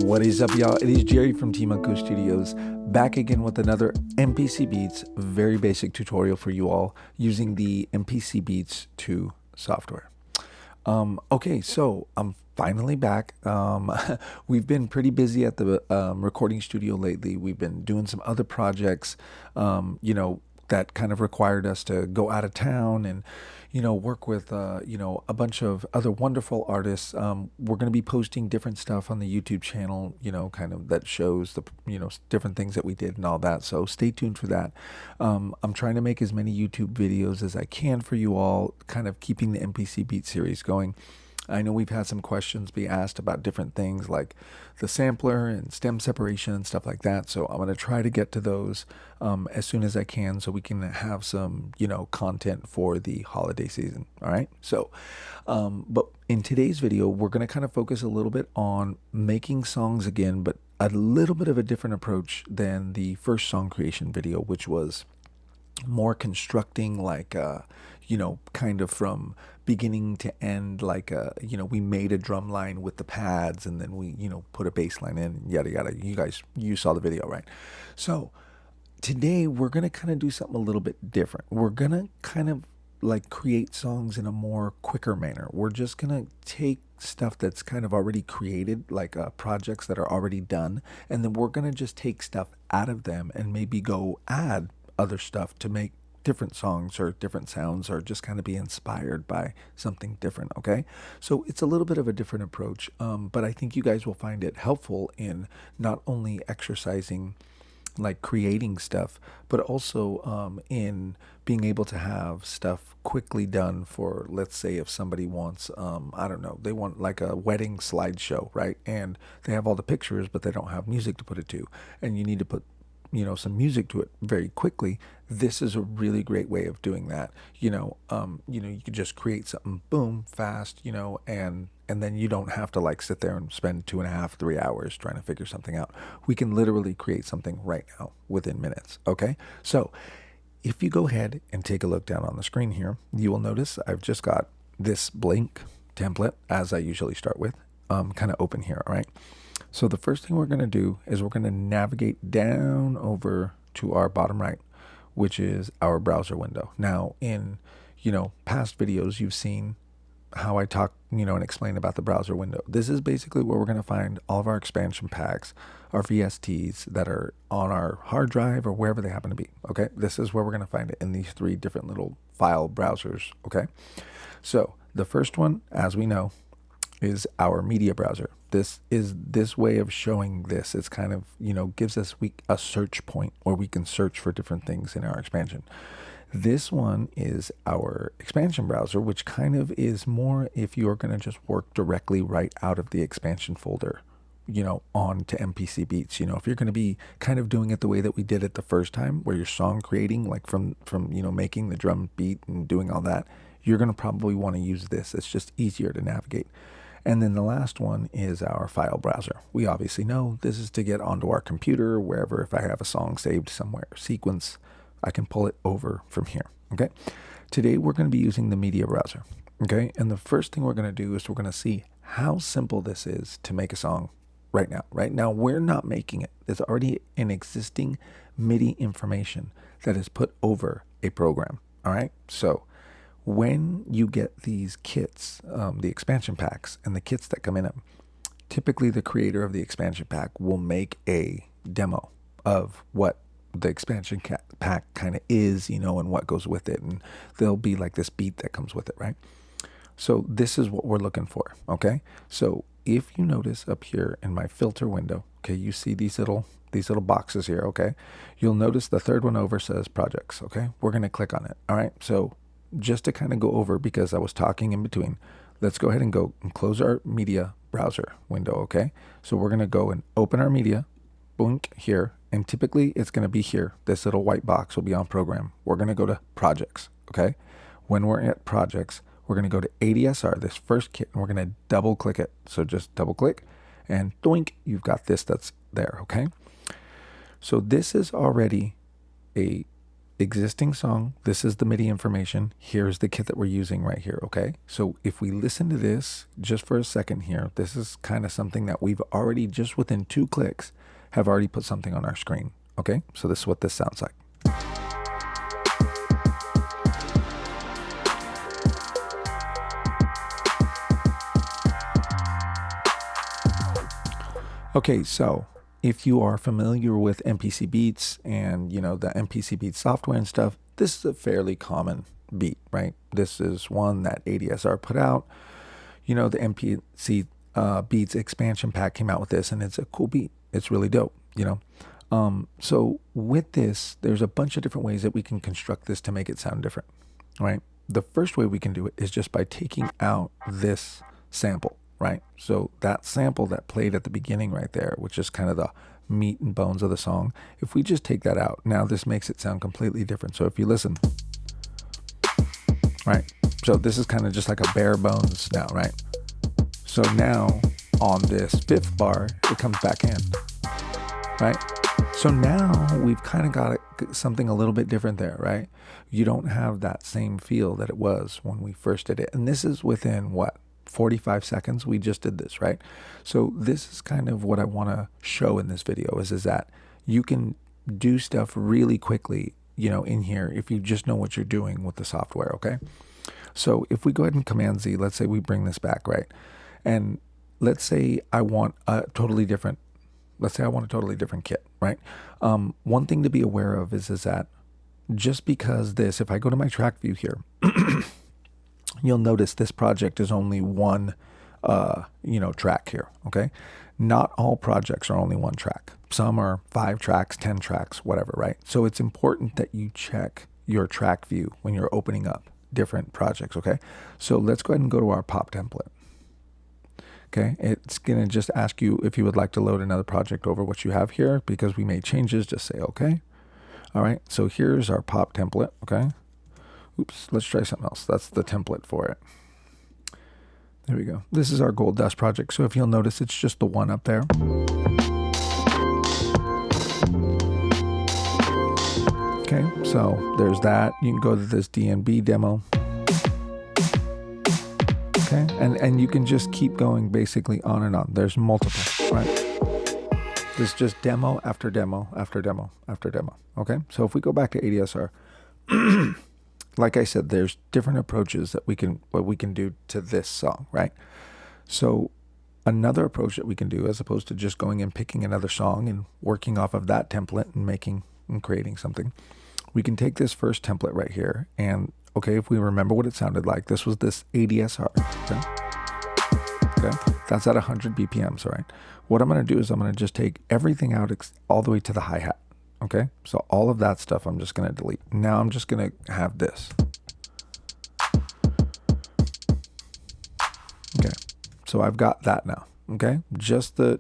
What is up, y'all? It is Jerry from Team Unco Studios, back again with another MPC Beats very basic tutorial for you all using the MPC Beats 2 software. Okay, so I'm finally back. We've been pretty busy at the recording studio lately. We've been doing some other projects, that kind of required us to go out of town and, work with, a bunch of other wonderful artists. We're going to be posting different stuff on the YouTube channel, kind of that shows the, different things that we did and all that. So stay tuned for that. I'm trying to make as many YouTube videos as I can for you all, kind of keeping the MPC Beat series going. I know we've had some questions be asked about different things like the sampler and stem separation and stuff like that. So I'm going to try to get to those as soon as I can so we can have some, content for the holiday season. All right. So, but in today's video, we're going to kind of focus a little bit on making songs again, but a little bit of a different approach than the first song creation video, which was more constructing, like kind of from beginning to end, like we made a drum line with the pads and then we put a bass line in, yada yada. You saw the video, right? So today we're gonna kind of do something a little bit different. We're gonna kind of like create songs in a more quicker manner. We're just gonna take stuff that's kind of already created, like projects that are already done, and then we're gonna just take stuff out of them and maybe go add other stuff to make different songs or different sounds, or just kind of be inspired by something different. Okay, so it's a little bit of a different approach, but I think you guys will find it helpful in not only exercising like creating stuff, but also in being able to have stuff quickly done for, let's say, if somebody wants, I don't know, they want like a wedding slideshow, right? And they have all the pictures, but they don't have music to put it to, and you need to put some music to it very quickly. This is a really great way of doing that. You could just create something, boom, fast, and then you don't have to like sit there and spend 2.5, 3 hours trying to figure something out. We can literally create something right now within minutes. Okay, so if you go ahead and take a look down on the screen here, you will notice I've just got this blank template, as I usually start with, kind of open here. All right. So the first thing we're going to do is we're going to navigate down over to our bottom right, which is our browser window. Now, in past videos, you've seen how I talk, and explain about the browser window. This is basically where we're going to find all of our expansion packs, our VSTs that are on our hard drive or wherever they happen to be. Okay, this is where we're going to find it in these three different little file browsers. Okay, so the first one, as we know, is our media browser. This is this way of showing this. It's kind of, gives us a search point where we can search for different things in our expansion. This one is our expansion browser, which kind of is more if you're going to just work directly right out of the expansion folder, on to MPC Beats. If you're going to be kind of doing it the way that we did it the first time, where you're song creating, like from making the drum beat and doing all that, you're going to probably want to use this. It's just easier to navigate. And then the last one is our file browser. We obviously know this is to get onto our computer, wherever. If I have a song saved somewhere, sequence, I can pull it over from here. Okay. Today we're going to be using the media browser. Okay. And the first thing we're going to do is we're going to see how simple this is to make a song right now. Right now, we're not making it. There's already an existing MIDI information that is put over a program. All right. So when you get these kits, the expansion packs and the kits that come in them, typically the creator of the expansion pack will make a demo of what the expansion pack kind of is, and what goes with it. And there'll be like this beat that comes with it, right? So this is what we're looking for, okay? So if you notice up here in my filter window, okay, you see these little boxes here, okay? You'll notice the third one over says projects, okay? We're going to click on it, all right? So just to kind of go over, because I was talking in between, let's go ahead and go and close our media browser window, okay? So we're going to go and open our media, blink here, and typically it's going to be here. This little white box will be on program. We're going to go to projects, okay? When we're at projects, we're going to go to ADSR, this first kit, and we're going to double click it. So just double click and doink, you've got this that's there, okay? So this is already a existing song. This is the MIDI information. Here's the kit that we're using right here, okay? So if we listen to this just for a second here, this is kind of something that we've already, just within 2 clicks, have already put something on our screen, okay? So this is what this sounds like. Okay, so if you are familiar with MPC Beats and, you know, the MPC Beats software and stuff, this is a fairly common beat, right? This is one that ADSR put out. You know, the MPC Beats expansion pack came out with this, and it's a cool beat. It's really dope, you know? So with this, there's a bunch of different ways that we can construct this to make it sound different, right? The first way we can do it is just by taking out this sample, right? So that sample that played at the beginning right there, which is kind of the meat and bones of the song, if we just take that out, now this makes it sound completely different. So if you listen, right? So this is kind of just like a bare bones now, right? So now on this 5th bar, it comes back in, right? So now we've kind of got something a little bit different there, right? You don't have that same feel that it was when we first did it. And this is within what? 45 seconds we just did this, right? So this is kind of what I want to show in this video is that you can do stuff really quickly, you know, in here if you just know what you're doing with the software, okay? So if we go ahead and Command Z, let's say we bring this back, right? And let's say I want a totally different kit, right? One thing to be aware of is that just because this, if I go to my track view here, you'll notice this project is only one, you know, track here, okay? Not all projects are only one track. Some are 5 tracks, 10 tracks, whatever, right? So it's important that you check your track view when you're opening up different projects, okay? So let's go ahead and go to our pop template. Okay, it's gonna just ask you if you would like to load another project over what you have here. Because we made changes, just say okay. All right, so here's our pop template, okay? Oops, let's try something else. That's the template for it. There we go. This is our Gold Dust project. So if you'll notice, it's just the one up there. Okay, so there's that. You can go to this DNB demo. Okay, and you can just keep going basically on and on. There's multiple, right? There's just demo after demo after demo after demo. Okay, so if we go back to ADSR, like I said, there's different approaches that we can do to this song, right? So another approach that we can do, as opposed to just going and picking another song and working off of that template and making and creating something, we can take this first template right here and, okay, if we remember what it sounded like, this was this ADSR, okay? That's at 100 BPMs, all right? What I'm gonna do is I'm gonna just take everything out all the way to the hi-hat, okay? So all of that stuff I'm just gonna delete. Now I'm just gonna have this. Okay, so I've got that now, okay? Just the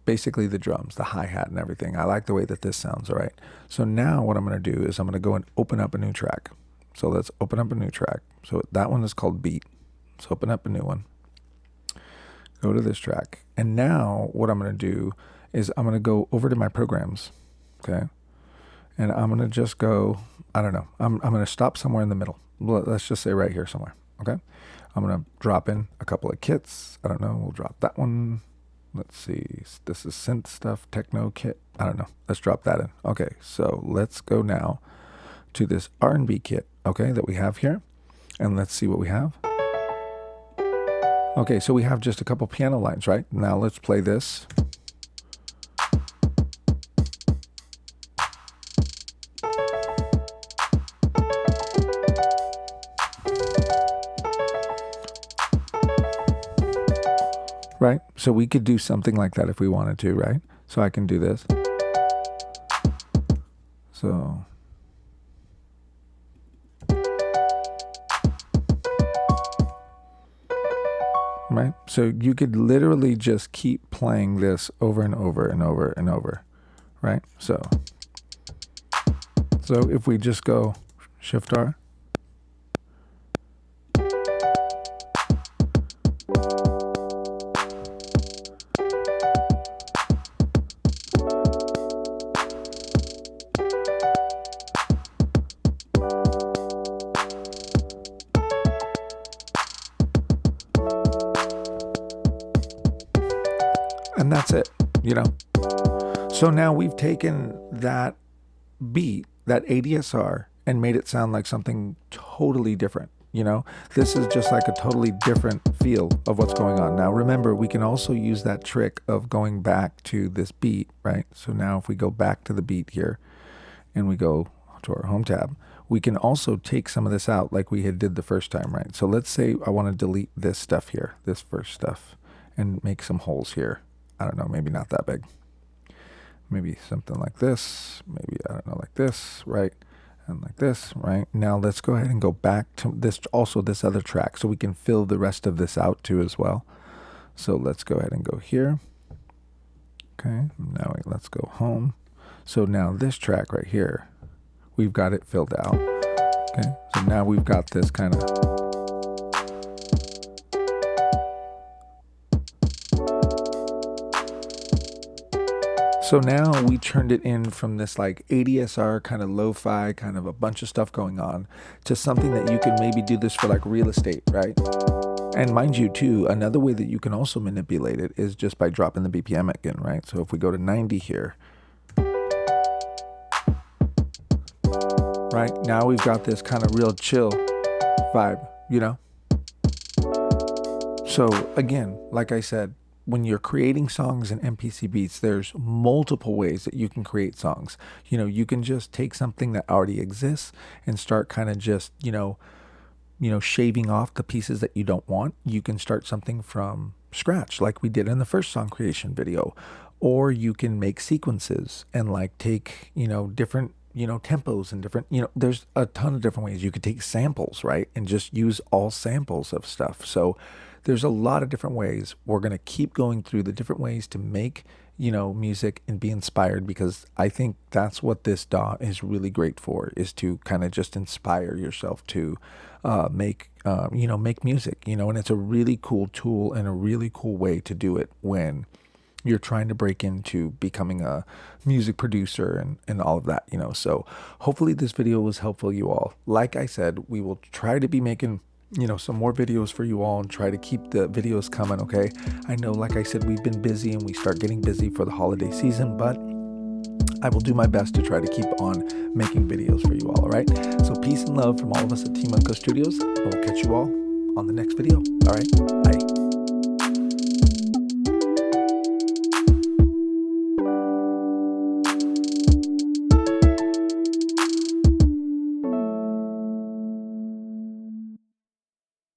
basically the drums, the hi-hat and everything. I like the way that this sounds, all right? So now what I'm gonna do is I'm gonna go and open up a new track. So let's open up a new track. So that one is called Beat. Let's open up a new one. Go to this track. And now what I'm gonna do is I'm gonna go over to my programs, okay? And I'm gonna just go, I don't know, I'm gonna stop somewhere in the middle. Let's just say right here somewhere, okay? I'm gonna drop in a couple of kits. I don't know, we'll drop that one. Let's see, this is synth stuff, techno kit. I don't know, let's drop that in. Okay, so let's go now to this R&B kit, okay, that we have here. And let's see what we have. Okay, so we have just a couple piano lines, right? Now let's play this. Right? So we could do something like that if we wanted to, right? So I can do this. So. Right? So you could literally just keep playing this over and over and over and over, right? So if we just go Shift R. And that's it, you know? So now we've taken that beat, that ADSR, and made it sound like something totally different. You know, this is just like a totally different feel of what's going on. Now, remember, we can also use that trick of going back to this beat, right? So now if we go back to the beat here and we go to our home tab, we can also take some of this out like we had did the first time, right? So let's say I want to delete this stuff here, this first stuff, and make some holes here. I don't know, maybe not that big. Maybe something like this, maybe, I don't know, like this, right? And like this, right? Now let's go ahead and go back to this, also this other track, so we can fill the rest of this out too as well. So let's go ahead and go here. Okay, now let's go home. So now this track right here, we've got it filled out. Okay, so now we've got this kind of, so now we turned it in from this like ADSR kind of lo-fi, kind of a bunch of stuff going on, to something that you can maybe do this for like real estate, right? And mind you too, another way that you can also manipulate it is just by dropping the BPM again, right? So if we go to 90 here, right? Now we've got this kind of real chill vibe, you know? So again, like I said, when you're creating songs in MPC Beats, there's multiple ways that you can create songs. You know, you can just take something that already exists and start kind of just, you know, shaving off the pieces that you don't want. You can start something from scratch, like we did in the first song creation video. Or you can make sequences and like take, you know, different, you know, tempos and different, you know, there's a ton of different ways. You could take samples, right? And just use all samples of stuff. So there's a lot of different ways. We're going to keep going through the different ways to make, you know, music and be inspired, because I think that's what this DAW is really great for, is to kind of just inspire yourself to make music, you know, and it's a really cool tool and a really cool way to do it when you're trying to break into becoming a music producer and all of that, you know. So hopefully this video was helpful, you all. Like I said, we will try to be making, you know, some more videos for you all and try to keep the videos coming, okay? I know, like I said, we've been busy and we start getting busy for the holiday season, but I will do my best to try to keep on making videos for you all right? So peace and love from all of us at Team Unco Studios, and we'll catch you all on the next video. All right, bye.